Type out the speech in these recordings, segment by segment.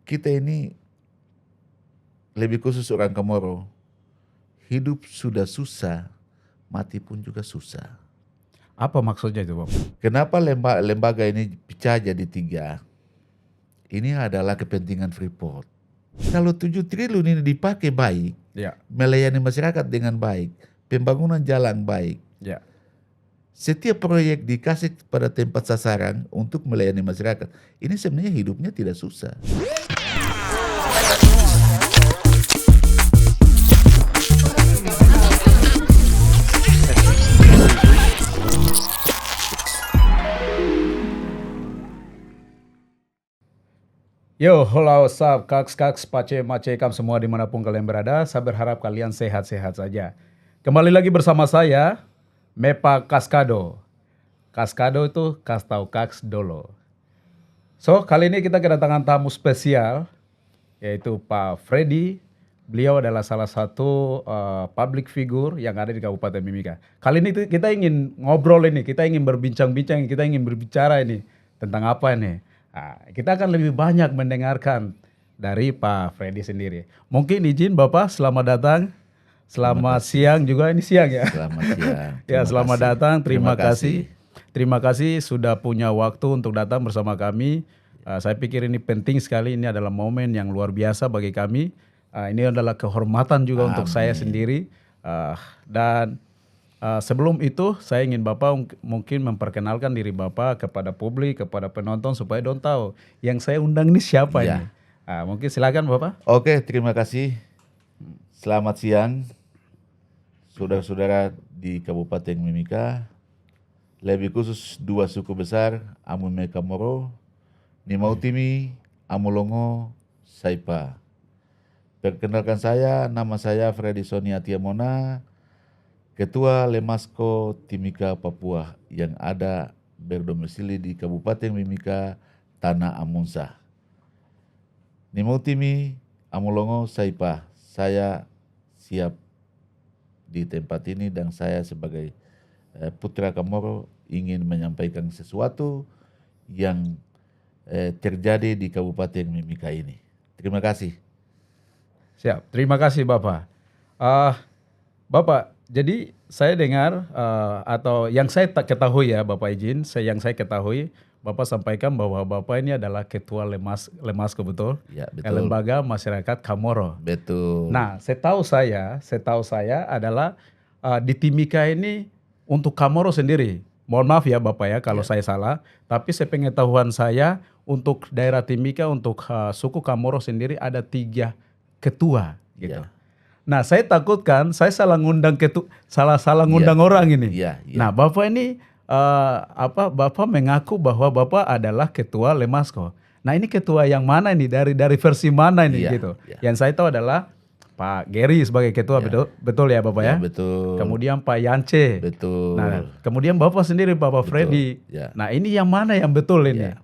kita ini lebih khusus orang Komoro, hidup sudah susah, mati pun juga susah. Apa maksudnya itu, Bapak? Kenapa lembaga ini pecah jadi 3? Ini adalah kepentingan Freeport. Kalau 7 triliun ini dipakai baik, Ya, melayani masyarakat dengan baik, pembangunan jalan baik, ya. setiap proyek dikasih pada tempat sasaran untuk melayani masyarakat, ini sebenarnya hidupnya tidak susah. Yo, halo sab, kaks, pace, mace, kam semua dimanapun kalian berada. Saya berharap kalian sehat-sehat saja. Kembali lagi bersama saya, Mepa Kaskado. Kaskado itu kas tau kaks dolo. So, kali ini kita kedatangan tamu spesial, yaitu Pak Freddy. Beliau adalah salah satu public figure yang ada di Kabupaten Mimika. Kali ini kita ingin ngobrol ini, kita ingin berbincang-bincang, kita ingin berbicara ini tentang apa ini. Nah, kita akan lebih banyak mendengarkan dari Pak Freddy sendiri. Mungkin izin Bapak, selamat datang. Selamat siang juga, ini siang ya. Selamat siang. Ya, selamat kasih. datang. Terima kasih. Terima kasih sudah punya waktu untuk datang bersama kami. Saya pikir ini penting sekali. Ini adalah momen yang luar biasa bagi kami. Ini adalah kehormatan juga untuk saya sendiri. Dan sebelum itu, saya ingin Bapak mungkin memperkenalkan diri Bapak kepada publik, kepada penonton supaya dong tahu yang saya undang ini siapa ini. Mungkin silakan Bapak. Oke, terima kasih. Selamat siang, saudara-saudara di Kabupaten Mimika. Lebih khusus 2 suku besar, Amume Kamoro, Nimautimi, Amulongo, Saipa. Perkenalkan saya, nama saya Freddy Sonia Tiamona, Ketua Lemasko Timika Papua yang ada berdomisili di Kabupaten Mimika, Tanah Amunsa. Nimautimi, Amulongo, Saipa. Saya siap di tempat ini dan saya sebagai putra Komoro ingin menyampaikan sesuatu yang terjadi di Kabupaten Mimika ini. Terima kasih. Siap, terima kasih Bapak. Bapak, jadi saya dengar atau yang saya tak ketahui ya Bapak izin, yang saya ketahui Bapak sampaikan bahwa Bapak ini adalah Ketua Lemasko, betul? Ya, betul. Lembaga Masyarakat Komoro. Betul. Nah, setahu saya adalah di Timika ini untuk Komoro sendiri. Mohon maaf ya Bapak ya kalau saya salah, tapi sepengetahuan saya untuk daerah Timika untuk suku Komoro sendiri ada 3 ketua gitu. Ya. Nah, saya takutkan saya salah ngundang salah ngundang orang ini. Ya. Nah, Bapak ini Bapak mengaku bahwa Bapak adalah ketua Lemasko. Nah, ini ketua yang mana ini dari versi mana ini gitu. Yang saya tahu adalah Pak Gary sebagai ketua, betul ya Bapak ya? Betul. Kemudian Pak Yance. Betul. Nah, kemudian Bapak sendiri Bapak Freddy. Ya. Nah, ini yang mana yang betul ini?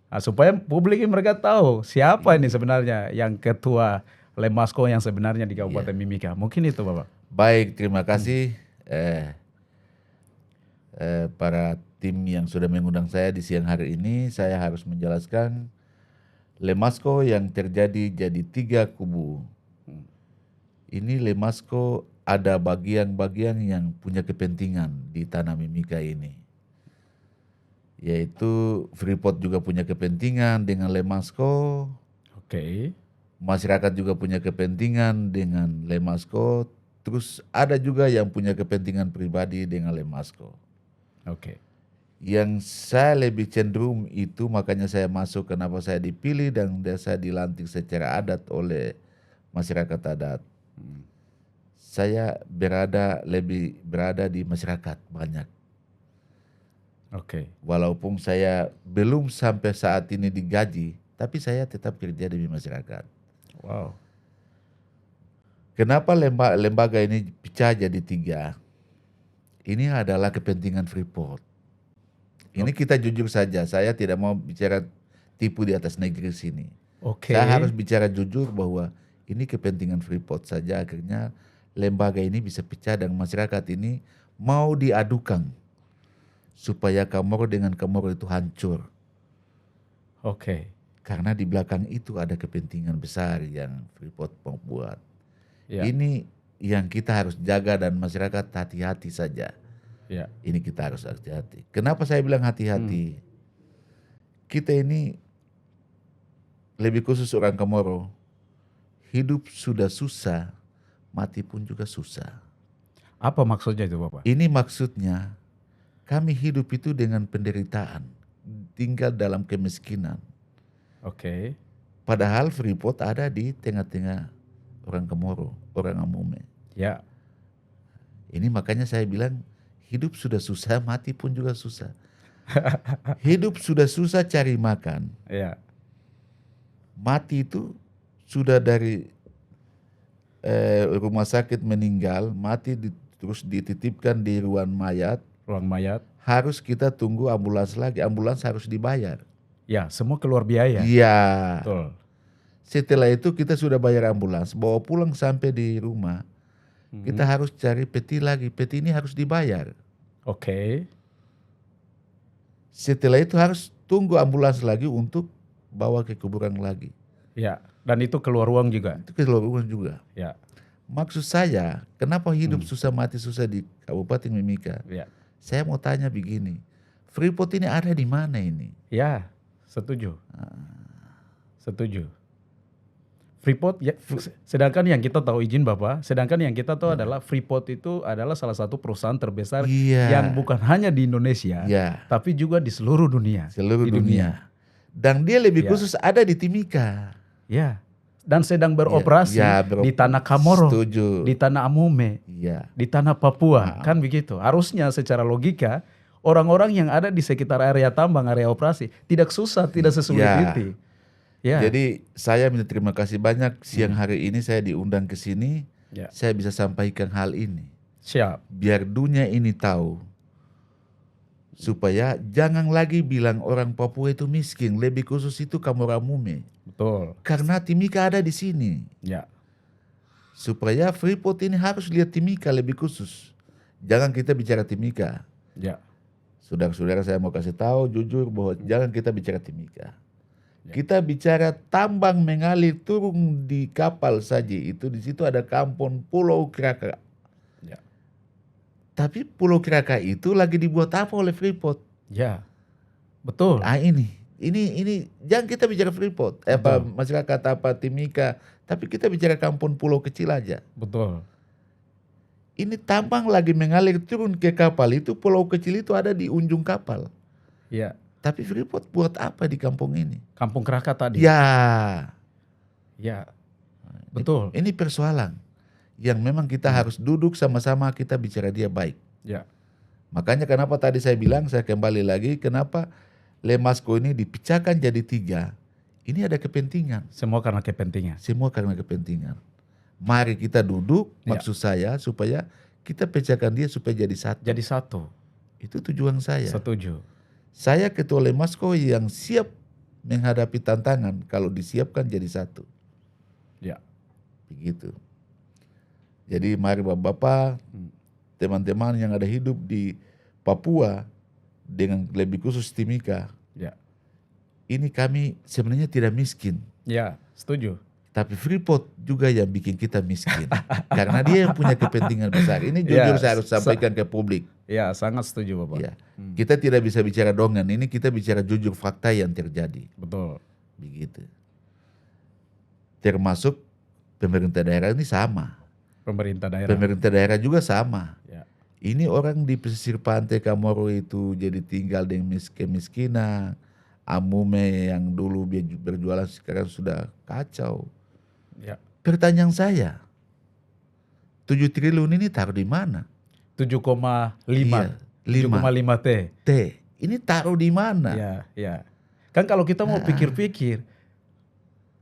Nah, supaya publik mereka tahu siapa ini sebenarnya yang ketua Lemasko yang sebenarnya di Kabupaten Mimika. Mungkin itu Bapak. Baik, terima kasih para tim yang sudah mengundang saya di siang hari ini. Saya harus menjelaskan Lemasko yang terjadi jadi 3 kubu. Ini Lemasko ada bagian-bagian yang punya kepentingan di tanah Mimika ini. Yaitu Freeport juga punya kepentingan dengan Lemasko. Oke. Masyarakat juga punya kepentingan dengan Lemasko. Terus ada juga yang punya kepentingan pribadi dengan Lemasko. Oke. Yang saya lebih cenderung itu, makanya saya masuk, kenapa saya dipilih dan saya dilantik secara adat oleh masyarakat adat. Saya lebih berada di masyarakat banyak. Oke. Walaupun saya belum sampai saat ini digaji, tapi saya tetap kerja di masyarakat. Wow. Kenapa lembaga ini pecah jadi 3? Ini adalah kepentingan Freeport. Ini kita jujur saja, saya tidak mau bicara tipu di atas negeri sini. Oke. Saya harus bicara jujur bahwa ini kepentingan Freeport saja, akhirnya lembaga ini bisa pecah dan masyarakat ini mau diadukan supaya Komoro dengan Komoro itu hancur. Oke. Karena di belakang itu ada kepentingan besar yang Freeport mau buat. Ya. Ini yang kita harus jaga dan masyarakat hati-hati saja. Ya. Ini kita harus hati-hati. Kenapa saya bilang hati-hati? Kita ini, lebih khusus orang Komoro, hidup sudah susah, mati pun juga susah. Apa maksudnya itu Bapak? Ini maksudnya kami hidup itu dengan penderitaan, tinggal dalam kemiskinan. Oke. Padahal Freeport ada di tengah-tengah orang Komoro, orang Amume. Ya. Ini makanya saya bilang hidup sudah susah, mati pun juga susah. Hidup sudah susah cari makan. Ya. Mati itu sudah dari rumah sakit meninggal, mati terus dititipkan di ruang mayat. Ruang mayat. Harus kita tunggu ambulans lagi. Ambulans harus dibayar. Ya, semua keluar biaya. Iya. Betul. Setelah itu kita sudah bayar ambulans, bawa pulang sampai di rumah. Kita harus cari peti lagi. Peti ini harus dibayar. Oke. Setelah itu harus tunggu ambulans lagi untuk bawa ke kuburan lagi. Ya, dan itu keluar uang juga. Itu keluar uang juga. Ya. Maksud saya, kenapa hidup susah mati susah di Kabupaten Mimika? Ya. Saya mau tanya begini, Freeport ini ada di mana ini? Ya, setuju. Setuju. Freeport, ya, sedangkan yang kita tahu izin Bapak, sedangkan yang kita tahu adalah Freeport itu adalah salah satu perusahaan terbesar Iya. yang bukan hanya di Indonesia, Iya. tapi juga di seluruh dunia. Seluruh Di dunia. Dan dia lebih Ya. khusus ada di Timika. Ya, dan sedang beroperasi Ya, di tanah Komoro, Setuju. di tanah Amume, Iya. di tanah Papua, kan begitu. Harusnya secara logika orang-orang yang ada di sekitar area tambang, area operasi tidak susah, tidak sesulit Ya. itu. Ya. Jadi saya minta terima kasih banyak, siang hari ini saya diundang ke sini, Ya. saya bisa sampaikan hal ini. Siap. Biar dunia ini tahu, supaya jangan lagi bilang orang Papua itu miskin, lebih khusus itu Kamoramume. Betul. Karena Timika ada di sini. Ya. Supaya Freeport ini harus lihat Timika lebih khusus. Jangan kita bicara Timika. Ya. Saudara-saudara, saya mau kasih tahu jujur bahwa jangan kita bicara Timika. Kita bicara tambang mengalir turun di kapal saja, itu di situ ada kampung Pulau Kraka. Ya. Tapi Pulau Kraka itu lagi dibuat apa oleh Freeport? Ya. Betul. Ah ini jangan kita bicara Freeport, apa masyarakat apa Timika, tapi kita bicara kampung pulau kecil aja. Betul. Ini tambang lagi mengalir turun ke kapal, itu pulau kecil itu ada di ujung kapal. Ya. Tapi Freeport buat apa di kampung ini? Kampung Kraka tadi. Ya. Ya. Betul. Ini persoalan yang memang kita harus duduk sama-sama kita bicara dia baik. Ya. Makanya kenapa tadi saya bilang, saya kembali lagi, kenapa Lemasco ini dipecahkan jadi 3. Ini ada kepentingan. Semua karena kepentingan. Semua karena kepentingan. Mari kita duduk, maksud saya supaya kita pecahkan dia supaya jadi satu. Jadi satu. Itu tujuan saya. Setuju. Saya ketua Lemasco yang siap menghadapi tantangan kalau disiapkan jadi satu. Ya. Begitu. Jadi mari bapak-bapak, teman-teman yang ada hidup di Papua, dengan lebih khusus Timika, Ya. ini kami sebenarnya tidak miskin. Ya, setuju. Tapi Freeport juga yang bikin kita miskin. Karena dia yang punya kepentingan besar. Ini jujur saya harus sampaikan ke publik. Ya, sangat setuju Bapak. Ya. Kita tidak bisa bicara dongan, ini kita bicara jujur fakta yang terjadi. Betul. Begitu. Termasuk pemerintah daerah ini sama. Pemerintah daerah. Pemerintah daerah juga sama. Ya. Ini orang di pesisir pantai Komoro itu jadi tinggal dengan kemiskinan. Amume yang dulu berjualan sekarang sudah kacau. Ya. Pertanyaan saya, 7 triliun ini taruh di mana? 7,5. Iya, 7,5 T. T. Ini taruh di mana? Ya, ya. Kan kalau kita mau pikir-pikir,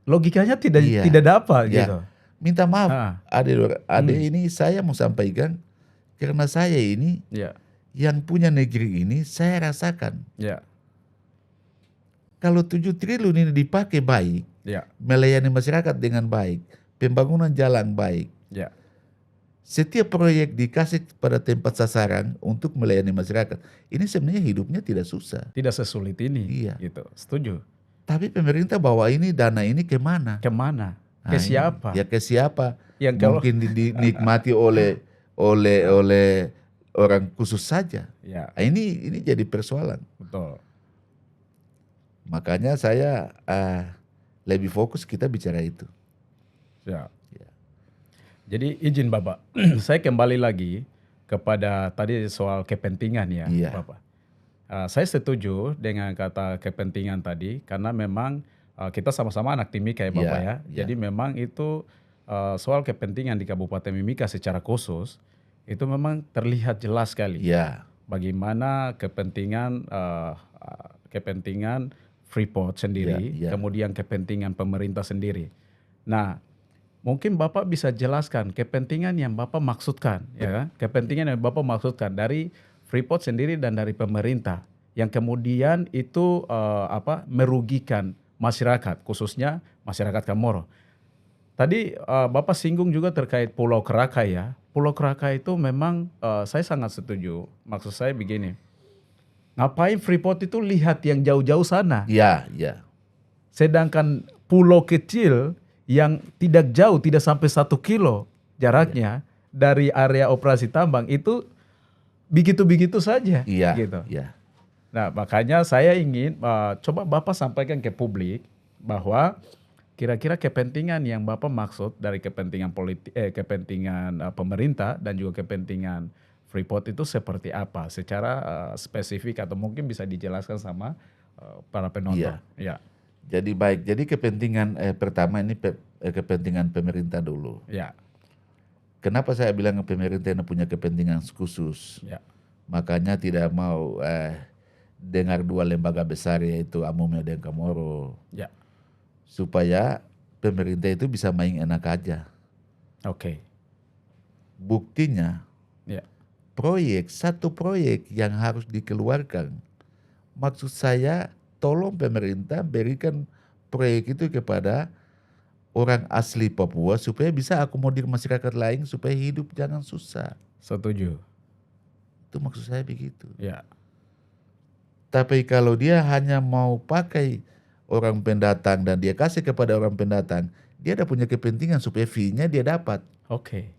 logikanya tidak dapat Ya. gitu. Minta maaf, Ah. Ade ini saya mau sampaikan karena saya ini Ya. yang punya negeri ini saya rasakan. Ya. Kalau 7 triliun ini dipakai baik, Ya. melayani masyarakat dengan baik, pembangunan jalan baik, Ya. setiap proyek dikasih pada tempat sasaran untuk melayani masyarakat, ini sebenarnya hidupnya tidak susah. Tidak sesulit ini. Iya. Gitu. Setuju. Tapi pemerintah bawa ini dana ini kemana? Kemana? Nah, Ke ini. siapa? Ya ke siapa? Yang kalau Mungkin dinikmati oleh orang khusus saja. ya Nah, ini jadi persoalan. betul. Makanya saya lebih fokus kita bicara itu. Ya. Ya. Jadi izin Bapak, saya kembali lagi kepada tadi soal kepentingan ya, Iya. Bapak. Saya setuju dengan kata kepentingan tadi karena memang kita sama-sama anak Timika ya Bapak Iya, ya. iya. Jadi memang itu soal kepentingan di Kabupaten Mimika secara khusus itu memang terlihat jelas sekali. Iya. Bagaimana kepentingan Freeport sendiri, Iya, iya. kemudian kepentingan pemerintah sendiri. Nah, mungkin Bapak bisa jelaskan kepentingan yang Bapak maksudkan, ya kan? Kepentingan yang Bapak maksudkan dari Freeport sendiri dan dari pemerintah yang kemudian itu merugikan masyarakat, khususnya masyarakat Kamoro. Tadi Bapak singgung juga terkait Pulau Kerakai ya. Pulau Kerakai itu memang saya sangat setuju. Maksud saya begini, ngapain Freeport itu lihat yang jauh-jauh sana? Iya, iya. Sedangkan pulau kecil yang tidak jauh, tidak sampai 1 kilo jaraknya dari area operasi tambang itu begitu-begitu saja. Iya, Gitu. iya. Nah makanya saya ingin coba Bapak sampaikan ke publik bahwa kira-kira kepentingan yang Bapak maksud dari kepentingan kepentingan pemerintah dan juga kepentingan Freeport itu seperti apa secara spesifik atau mungkin bisa dijelaskan sama para penonton. Iya. Ya, Jadi baik. Jadi kepentingan pertama ini kepentingan pemerintah dulu. ya, Kenapa saya bilang pemerintah ini punya kepentingan khusus? ya, Makanya tidak mau dengar dua lembaga besar yaitu Amumnya dan Kamoro. ya. Supaya pemerintah itu bisa main enak aja. Oke. Buktinya Ya, satu proyek yang harus dikeluarkan. Maksud saya tolong pemerintah berikan proyek itu kepada orang asli Papua supaya bisa akomodir masyarakat lain supaya hidup jangan susah. setuju. Itu maksud saya begitu. Ya, Tapi kalau dia hanya mau pakai orang pendatang dan dia kasih kepada orang pendatang, dia ada punya kepentingan supaya fee-nya dia dapat. oke.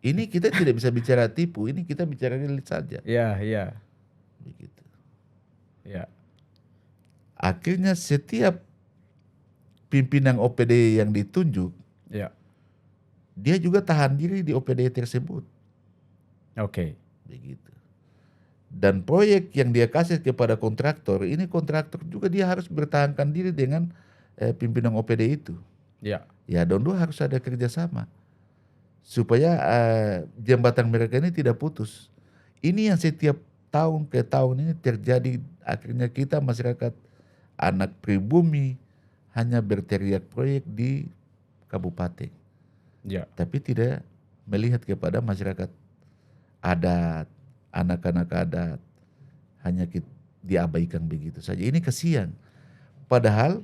Ini kita tidak bisa bicara tipu, ini kita bicara real saja. Ya, ya, Begitu. ya, Akhirnya setiap pimpinan OPD yang ditunjuk, ya. dia juga tahan diri di OPD tersebut. Oke. Begitu. Dan proyek yang dia kasih kepada kontraktor, ini kontraktor juga dia harus bertahankan diri dengan pimpinan OPD itu. Ya, Ya, dan dua harus ada kerjasama supaya jembatan mereka ini tidak putus. Ini yang setiap tahun ke tahun ini terjadi. Akhirnya kita masyarakat anak pribumi hanya berteriak proyek di kabupaten, ya, tapi tidak melihat kepada masyarakat adat, anak-anak adat, hanya diabaikan begitu saja. Ini kasihan. Padahal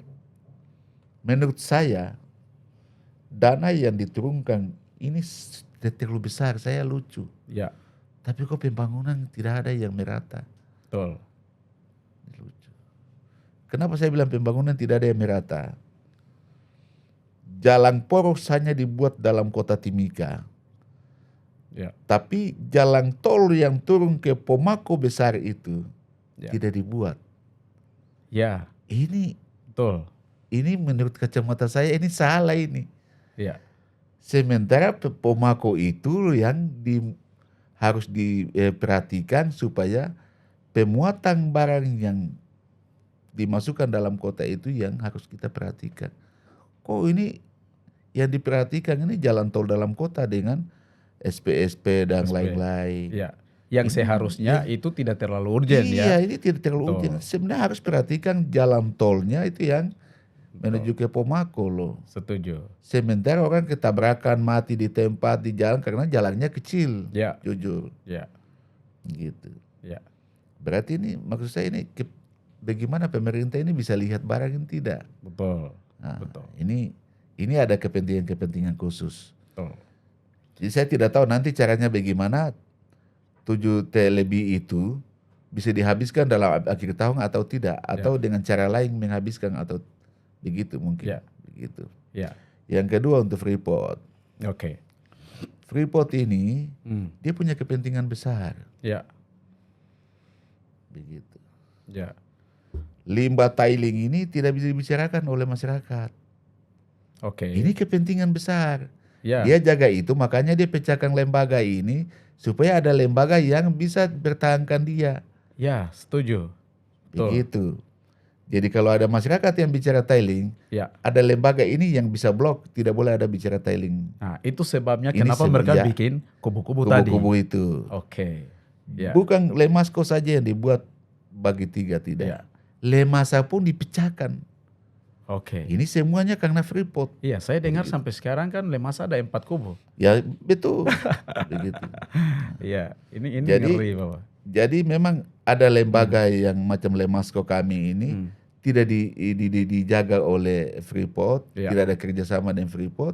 menurut saya dana yang diturunkan ini terlalu besar, saya lucu. ya. Tapi kok pembangunan tidak ada yang merata. Betul. Lucu. Kenapa saya bilang pembangunan tidak ada yang merata? Jalan poros hanya dibuat dalam kota Timika. Ya, Tapi jalan tol yang turun ke Pomako besar itu ya. tidak dibuat. Ya, betul. Ini menurut kacamata saya ini salah ini. Ya, Sementara Pomako itu yang harus diperhatikan supaya pemuatan barang yang dimasukkan dalam kota itu yang harus kita perhatikan. Kok ini yang diperhatikan ini jalan tol dalam kota dengan SP dan SP. lain-lain. ya. Yang Ini- seharusnya itu tidak terlalu urgent Iya, ya. ini tidak terlalu Betul. urgent. Sebenarnya harus perhatikan jalan tolnya itu yang menuju ke Pomako loh. Setuju. Sementara orang ketabrakan mati di tempat di jalan karena jalannya kecil. Ya, Jujur, ya, gitu. ya. Berarti ini maksud saya ini bagaimana pemerintah ini bisa lihat barang ini tidak? Betul. Nah, Betul. ini ada kepentingan-kepentingan khusus. Betul. Jadi saya tidak tahu nanti caranya bagaimana 7T lebih itu bisa dihabiskan dalam akhir tahun atau tidak, atau dengan cara lain menghabiskan atau Begitu mungkin. Ya. Begitu. Ya. Yang kedua untuk Freeport. Oke. Freeport ini Hmm. dia punya kepentingan besar. Ya. Begitu. Ya. Limbah tailing ini tidak bisa dibicarakan oleh masyarakat. Oke. Ini kepentingan besar. Ya. Dia jaga itu, makanya dia pecahkan lembaga ini supaya ada lembaga yang bisa bertahankan dia. Ya, setuju. Betul. Begitu. Jadi kalau ada masyarakat yang bicara tailing, Ya. ada lembaga ini yang bisa blok, tidak boleh ada bicara tailing. Nah, itu sebabnya Ini kenapa mereka ya, bikin kubu-kubu tadi. kubu-kubu itu. Oke. Ya. Bukan Lemasco saja yang dibuat bagi 3, tidak. Ya. Lemasa pun dipecahkan. Oke. Ini semuanya karena Freeport. Iya, saya dengar sampai sekarang kan Lemasa ada 4 kubu. Ya betul. Begitu. Iya, ini Jadi- ngeri, Bapak. Jadi memang ada lembaga yang macam Lemasco kami ini tidak dijaga oleh Freeport, Ya. tidak ada kerjasama dengan Freeport,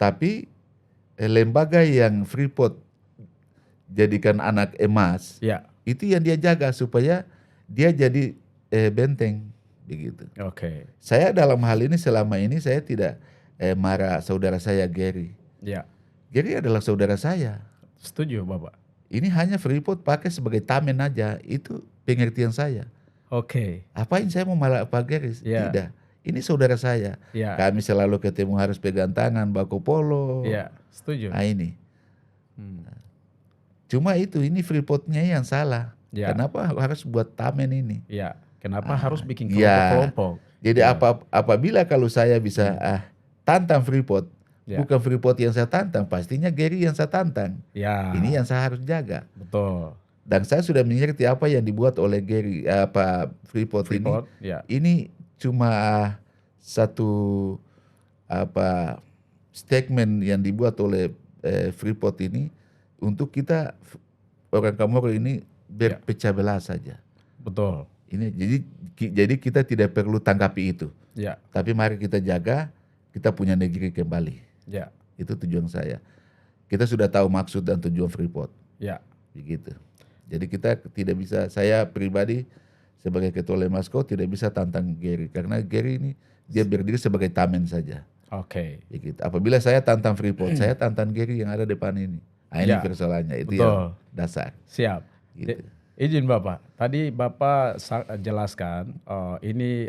tapi lembaga yang Freeport jadikan anak emas Ya. itu yang dia jaga supaya dia jadi benteng begitu. Oke. Saya dalam hal ini selama ini saya tidak marah saudara saya Gary. Ya. Gary adalah saudara saya. Setuju, Bapak. Ini hanya Freeport pakai sebagai tamen aja, itu pengertian saya. Oke. Apain saya mau malah Pak Gary? Ya. Tidak. Ini saudara saya. Ya. Kami selalu ketemu harus pegang tangan, baku polo. Ya, setuju. Nah ini. Hmm. Cuma itu, ini Freeport-nya yang salah. Ya. Kenapa harus buat tamen ini? Ya. Kenapa harus bikin ya. kelompok-kelompok? Jadi Ya. apabila kalau saya bisa tantang Freeport, Ya. bukan Freeport yang saya tantang, pastinya Gary yang saya tantang. Ya. Ini yang saya harus jaga. Betul. Dan saya sudah mengerti apa yang dibuat oleh Gary, Freeport Freeport, ini. ya. Ini cuma satu statement yang dibuat oleh Freeport ini untuk kita orang Kamoro ini berpecah belah saja. Betul. Ini jadi kita tidak perlu tanggapi itu. Ya. Tapi mari kita jaga, kita punya negeri kembali. Ya. Itu tujuan saya. Kita sudah tahu maksud dan tujuan Freeport. Ya. Begitu. Jadi kita tidak bisa, saya pribadi sebagai ketua Lemasco tidak bisa tantang Gary. Karena Gary ini dia berdiri sebagai tamen saja. Oke. Begitu. Apabila saya tantang Freeport, saya tantang Gary yang ada depan ini. Nah, ini Ya. persoalannya, itu Betul. yang dasar. Siap. Gitu. Izin Bapak, tadi Bapak jelaskan ini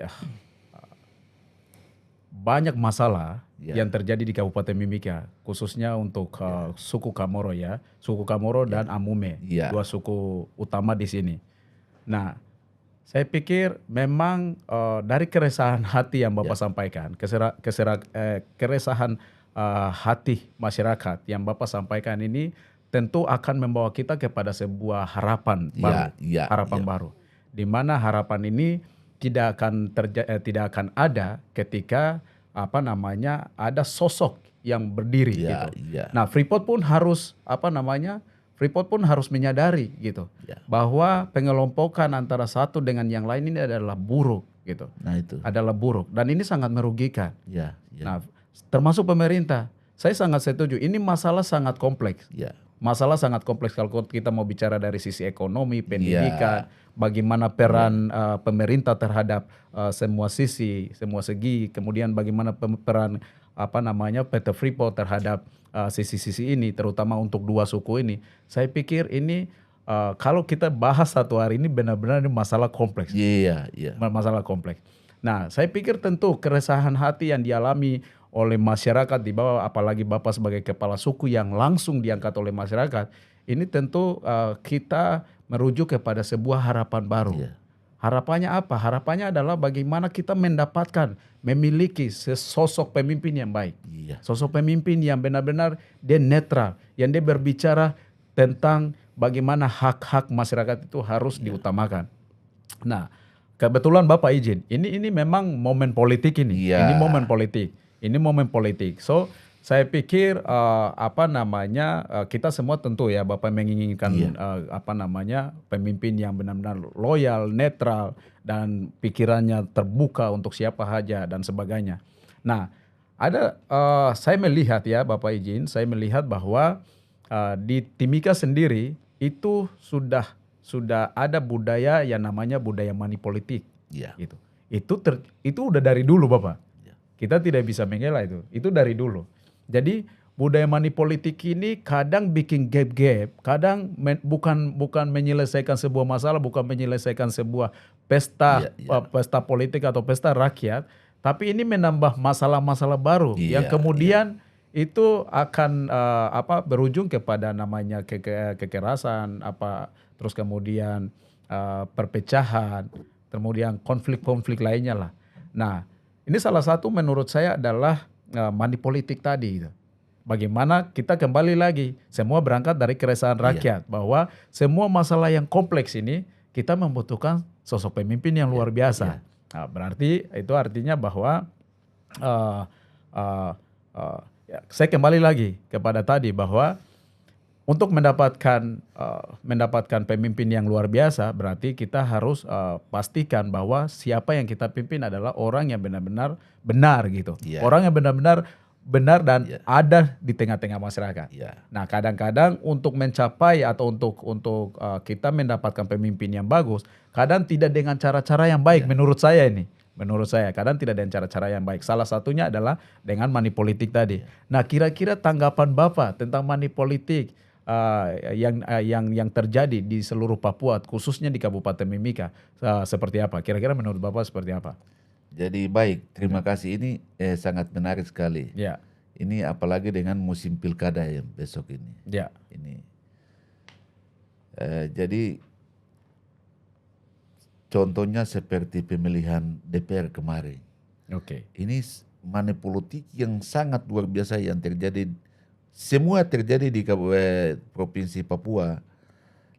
banyak masalah Ya. yang terjadi di Kabupaten Mimika, khususnya untuk suku Kamoro ya, suku Kamoro dan Amume, Ya. dua suku utama di sini. Nah, saya pikir memang dari keresahan hati yang Bapak sampaikan, keresahan hati masyarakat yang Bapak sampaikan ini tentu akan membawa kita kepada sebuah harapan baru, harapan baru, di mana harapan ini tidak akan ada ketika ada sosok yang berdiri gitu. Nah, Freeport pun harus Freeport pun harus menyadari gitu bahwa pengelompokan antara satu dengan yang lain ini adalah buruk gitu. Nah itu. Adalah buruk dan ini sangat merugikan. Ya. Nah, termasuk pemerintah. Saya sangat setuju. Ini masalah sangat kompleks. Ya. Masalah sangat kompleks kalau kita mau bicara dari sisi ekonomi, pendidikan, bagaimana peran pemerintah terhadap semua sisi, semua segi, kemudian bagaimana peran PT Freeport terhadap sisi-sisi ini, terutama untuk dua suku ini. Saya pikir ini kalau kita bahas satu hari ini benar-benar ini masalah kompleks. Iya. Masalah kompleks. Nah, saya pikir tentu keresahan hati yang dialami oleh masyarakat di bawah, apalagi Bapak sebagai kepala suku yang langsung diangkat oleh masyarakat, ini tentu kita merujuk kepada sebuah harapan baru. Harapannya apa? Harapannya adalah bagaimana kita mendapatkan, memiliki sosok pemimpin yang baik. Sosok pemimpin yang benar-benar dia netral, yang dia berbicara tentang bagaimana hak-hak masyarakat itu harus diutamakan. Nah, kebetulan Bapak izin, ini memang momen politik ini. Ini momen politik. Ini momen politik. So, saya pikir kita semua tentu ya Bapak menginginkan pemimpin yang benar-benar loyal, netral dan pikirannya terbuka untuk siapa saja dan sebagainya. Nah, saya melihat ya Bapak izin, saya melihat bahwa di Timika sendiri itu sudah ada budaya yang namanya budaya money politik. Gitu. itu udah dari dulu Bapak. Ya. Kita tidak bisa mengelak itu. Itu dari dulu. Jadi budaya money politik ini kadang bikin gap-gap, kadang bukan menyelesaikan sebuah masalah, bukan menyelesaikan sebuah pesta Iya. pesta politik atau pesta rakyat, tapi ini menambah masalah-masalah baru yang Iya. kemudian itu akan berujung kepada namanya kekerasan terus kemudian perpecahan, kemudian konflik-konflik lainnya lah. Nah, ini salah satu menurut saya adalah money politik tadi gitu. Bagaimana kita kembali lagi, semua berangkat dari keresahan rakyat bahwa semua masalah yang kompleks ini kita membutuhkan sosok pemimpin yang luar biasa. Nah, berarti itu artinya bahwa saya kembali lagi kepada tadi bahwa untuk mendapatkan pemimpin yang luar biasa, berarti kita harus pastikan bahwa siapa yang kita pimpin adalah orang yang benar-benar benar gitu. Iya. Orang yang benar-benar benar dan Iya. ada di tengah-tengah masyarakat. Iya. Nah, kadang-kadang untuk mencapai atau untuk kita mendapatkan pemimpin yang bagus, kadang tidak dengan cara-cara yang baik menurut saya ini. Menurut saya, kadang tidak dengan cara-cara yang baik. Salah satunya adalah dengan money politik tadi. Nah, kira-kira tanggapan Bapak tentang money politik yang terjadi di seluruh Papua, khususnya di Kabupaten Mimika, seperti apa? Kira-kira menurut Bapak seperti apa? Jadi baik, terima kasih. Ini sangat menarik sekali. Ya, Ini apalagi dengan musim pilkada yang besok ini. ya, Ini jadi contohnya seperti pemilihan DPR kemarin. oke. Ini money politik yang sangat luar biasa yang terjadi. Semua terjadi di Provinsi Papua.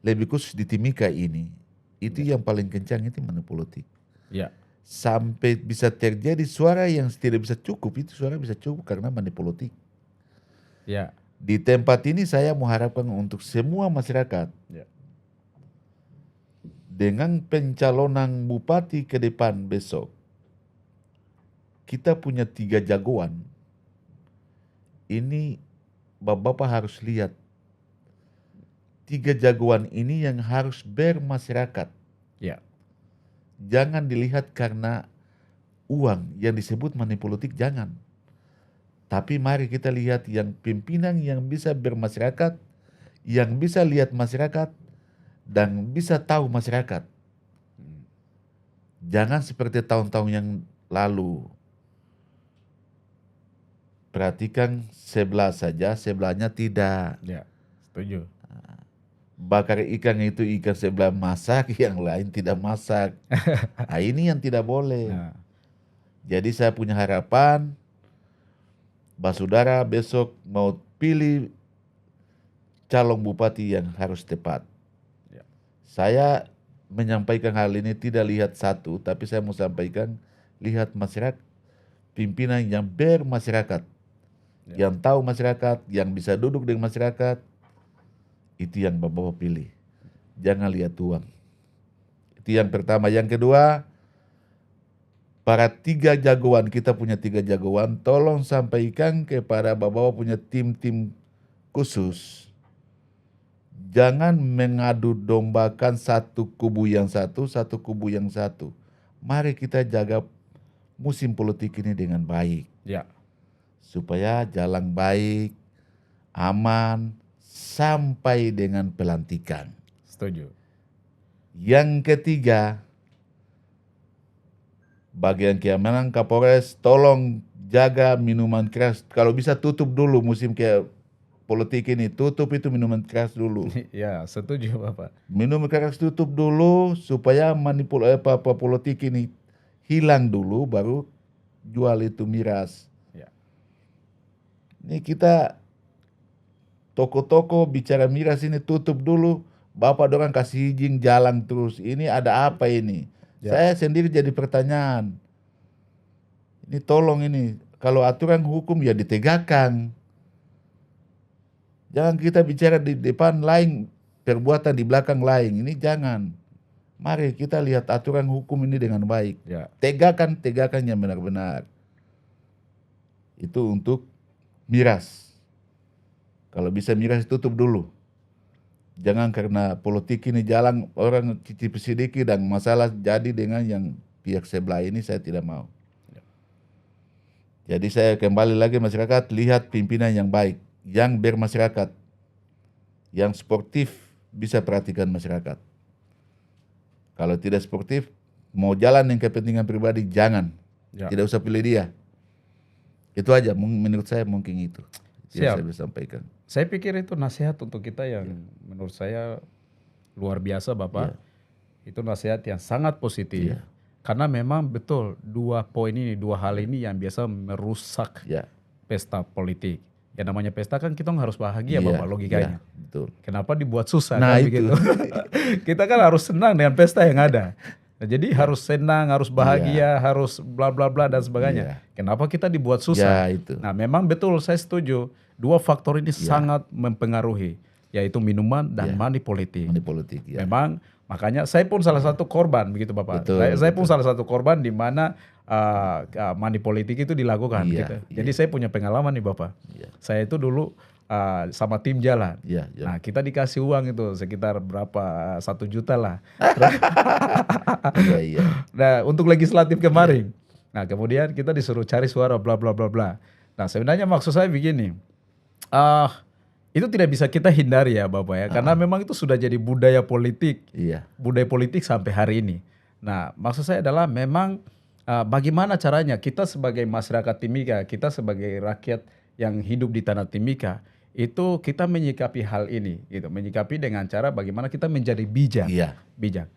Lebih khusus di Timika ini. Itu yang paling kencang itu money politik. Ya, Sampai bisa terjadi suara yang tidak bisa cukup, itu suara bisa cukup karena money politik. ya, Di tempat ini saya mengharapkan untuk semua masyarakat ya, dengan pencalonan bupati ke depan besok, kita punya 3 jagoan. Ini Bapak harus lihat 3 jagoan ini yang harus bermasyarakat. ya, Jangan dilihat karena uang yang disebut money politik, jangan. Tapi mari kita lihat yang pimpinan yang bisa bermasyarakat, yang bisa lihat masyarakat, dan bisa tahu masyarakat. Jangan seperti tahun-tahun yang lalu. Perhatikan sebelah saja, sebelahnya tidak. ya, setuju. Bakar ikan itu ikan sebelah masak, yang lain tidak masak. Nah, ini yang tidak boleh. Nah, Jadi saya punya harapan, Basudara besok mau pilih calon bupati yang harus tepat. Ya. Saya menyampaikan hal ini tidak lihat satu, tapi saya mau sampaikan lihat masyarakat, pimpinan yang bermasyarakat, yang tahu masyarakat, yang bisa duduk dengan masyarakat, itu yang Bapak pilih. Jangan lihat uang. Itu yang pertama. Yang kedua, para 3 jagoan, kita punya 3 jagoan, tolong sampaikan kepada Bapak punya tim-tim khusus. Jangan mengadu dombakan satu kubu yang satu kubu yang satu. Mari kita jaga musim politik ini dengan baik. ya, Supaya jalan baik, aman, sampai dengan pelantikan. setuju. Yang ketiga, bagian keamanan Kapolres tolong jaga minuman keras. Kalau bisa tutup dulu musim politik ini, tutup itu minuman keras dulu. Ya, setuju Bapak. Minuman keras tutup dulu supaya politik ini hilang dulu, baru jual itu miras. Ya, Ini kita toko-toko bicara miras ini tutup dulu, Bapak dorang kasih izin jalan terus. Ini ada apa ini? Ya. Saya sendiri jadi pertanyaan. Ini tolong ini, kalau aturan hukum ya ditegakkan. Jangan kita bicara di depan lain, perbuatan di belakang lain. Ini jangan. Mari kita lihat aturan hukum ini dengan baik. ya, Tegakkan yang benar-benar. Itu untuk miras. Kalau bisa miras tutup dulu. Jangan karena politik ini jalan orang cicip sedikit dan masalah jadi dengan yang pihak sebelah ini saya tidak mau. Jadi saya kembali lagi masyarakat, lihat pimpinan yang baik, yang bermasyarakat, yang sportif, bisa perhatikan masyarakat. Kalau tidak sportif, mau jalan yang kepentingan pribadi, jangan. Ya. Tidak usah pilih dia. Itu aja, menurut saya mungkin itu yang Siap. saya bisa sampaikan. Saya pikir itu nasihat untuk kita yang menurut saya luar biasa Bapak. Itu nasihat yang sangat positif. Karena memang betul dua hal ini yang biasa merusak pesta politik. Ya namanya pesta kan kita harus bahagia Bapak logikanya. Betul. Kenapa dibuat susah Nah, kan itu. begitu. Kita kan harus senang dengan pesta yang ada. Nah, jadi harus senang, harus bahagia, harus bla bla bla dan sebagainya. Kenapa kita dibuat susah? Itu. Nah, memang betul saya setuju. Dua faktor ini sangat mempengaruhi, yaitu minuman dan money politik. Money politik, Memang makanya saya pun salah satu korban begitu Bapak. Betul, Saya pun salah satu korban di mana money politik itu dilakukan gitu. Jadi saya punya pengalaman nih Bapak. Saya itu dulu sama tim jalan. Nah kita dikasih uang itu sekitar berapa 1 juta lah. Nah untuk legislatif kemarin. Nah kemudian kita disuruh cari suara bla bla bla bla. Nah sebenarnya maksud saya begini. Itu tidak bisa kita hindari ya Bapak ya. Karena memang itu sudah jadi budaya politik. Budaya politik sampai hari ini. Nah maksud saya adalah memang bagaimana caranya kita sebagai masyarakat Timika, kita sebagai rakyat yang hidup di tanah Timika, itu kita menyikapi hal ini, gitu. Menyikapi dengan cara bagaimana kita menjadi bijak. Bijak.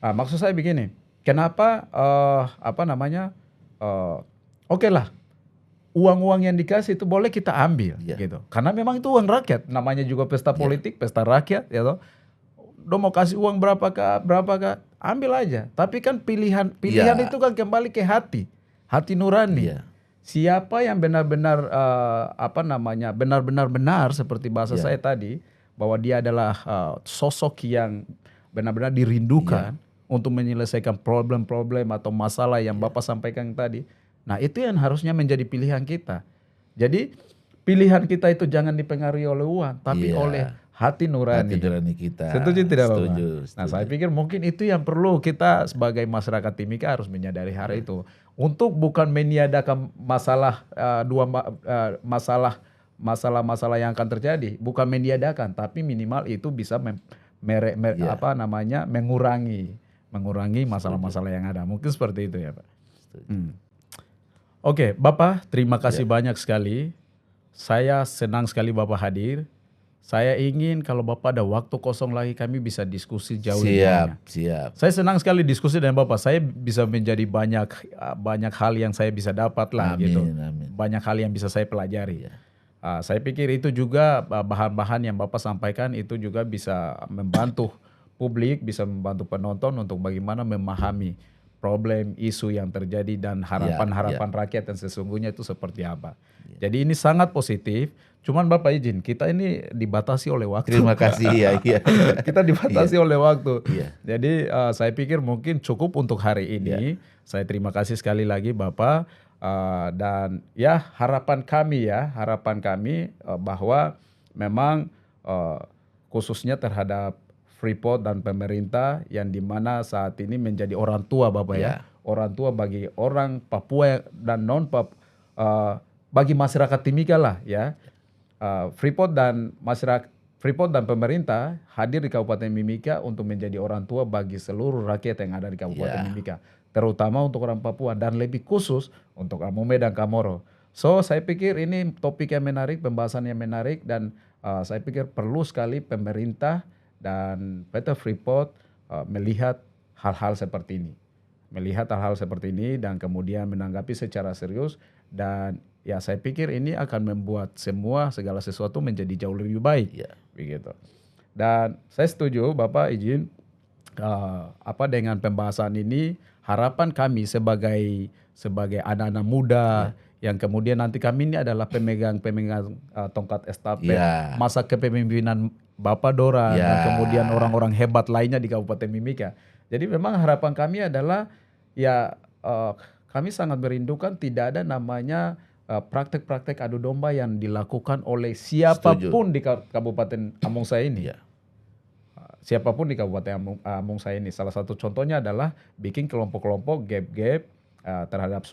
Maksud saya begini, kenapa oke lah, uang-uang yang dikasih itu boleh kita ambil, gitu. Karena memang itu uang rakyat, namanya juga pesta politik, pesta rakyat, ya toh. Udah mau kasih uang berapa kak, ambil aja. Tapi kan pilihan itu kan kembali ke hati nurani. Siapa yang benar-benar benar-benar seperti bahasa saya tadi, bahwa dia adalah sosok yang benar-benar dirindukan untuk menyelesaikan problem-problem atau masalah yang Bapak sampaikan tadi. Nah itu yang harusnya menjadi pilihan kita. Jadi pilihan kita itu jangan dipengaruhi oleh uang, tapi oleh hati nurani. Hati nurani kita. Setuju tidak Bapak? Setuju. Nah saya pikir mungkin itu yang perlu kita sebagai masyarakat Timika harus menyadari hari itu. Untuk bukan meniadakan masalah yang akan terjadi. Bukan meniadakan, tapi minimal itu bisa mengurangi masalah-masalah yang ada. Mungkin seperti itu ya Pak. Oke, Bapak terima kasih banyak sekali. Saya senang sekali Bapak hadir. Saya ingin kalau Bapak ada waktu kosong lagi kami bisa diskusi jauh lebih banyak. Siap. Saya senang sekali diskusi dengan Bapak. Saya bisa menjadi banyak hal yang saya bisa dapat lah gitu. Amin. Banyak hal yang bisa saya pelajari. Saya pikir itu juga bahan-bahan yang Bapak sampaikan itu juga bisa membantu publik, bisa membantu penonton untuk bagaimana memahami problem, isu yang terjadi dan harapan-harapan rakyat yang sesungguhnya itu seperti apa. Jadi ini sangat positif. Cuman Bapak izin, kita ini dibatasi oleh waktu. Terima kasih Kita dibatasi oleh waktu. Jadi saya pikir mungkin cukup untuk hari ini. Saya terima kasih sekali lagi Bapak. Dan ya harapan kami bahwa memang khususnya terhadap Freeport dan pemerintah yang dimana saat ini menjadi orang tua Bapak ya. Orang tua bagi orang Papua dan bagi masyarakat Timika lah ya. Freeport dan pemerintah hadir di Kabupaten Mimika untuk menjadi orang tua bagi seluruh rakyat yang ada di Kabupaten Mimika, terutama untuk orang Papua dan lebih khusus untuk Amome dan Kamoro. So saya pikir ini topik yang menarik, pembahasan yang menarik dan saya pikir perlu sekali pemerintah dan PT Freeport melihat hal-hal seperti ini, dan kemudian menanggapi secara serius dan ya saya pikir ini akan membuat segala sesuatu menjadi jauh lebih baik, begitu. Dan saya setuju Bapak izin dengan pembahasan ini, harapan kami sebagai anak-anak muda yang kemudian nanti kami ini adalah pemegang tongkat estafet masa kepemimpinan Bapak Dora dan kemudian orang-orang hebat lainnya di Kabupaten Mimika. Jadi memang harapan kami adalah kami sangat merindukan tidak ada namanya praktek-praktek adu domba yang dilakukan oleh siapapun di Kabupaten Among Saya ini. siapapun di Kabupaten Mungsa ini. Salah satu contohnya adalah bikin kelompok-kelompok gap-gap terhadap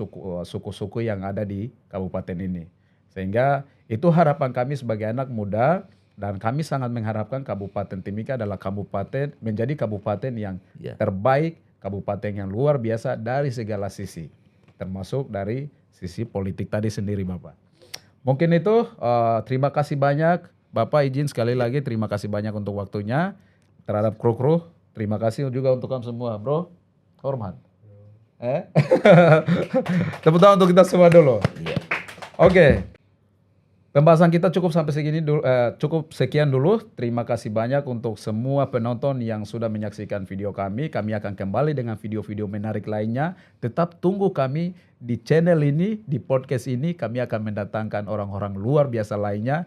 suku-suku yang ada di kabupaten ini. Sehingga itu harapan kami sebagai anak muda, dan kami sangat mengharapkan Kabupaten Timika adalah menjadi kabupaten yang terbaik, kabupaten yang luar biasa dari segala sisi, termasuk dari sisi politik tadi sendiri, Bapak. Mungkin itu, terima kasih banyak. Bapak izin sekali lagi terima kasih banyak untuk waktunya terhadap kru-kru. Terima kasih juga untuk kamu semua, bro. Hormat. Tepuk tangan untuk kita semua dulu. Oke. Pembahasan kita cukup sampai cukup sekian dulu. Terima kasih banyak untuk semua penonton yang sudah menyaksikan video kami. Kami akan kembali dengan video-video menarik lainnya. Tetap tunggu kami di channel ini, di podcast ini. Kami akan mendatangkan orang-orang luar biasa lainnya,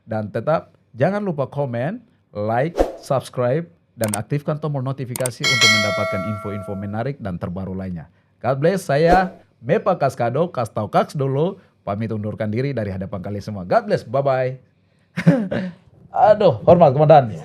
dan tetap jangan lupa komen, like, subscribe, dan aktifkan tombol notifikasi untuk mendapatkan info-info menarik dan terbaru lainnya. God bless. Saya Mepa Kaskado, Kastau Kaks dulu, pamit undurkan diri dari hadapan kalian semua. God bless, bye-bye. Aduh, hormat komandan.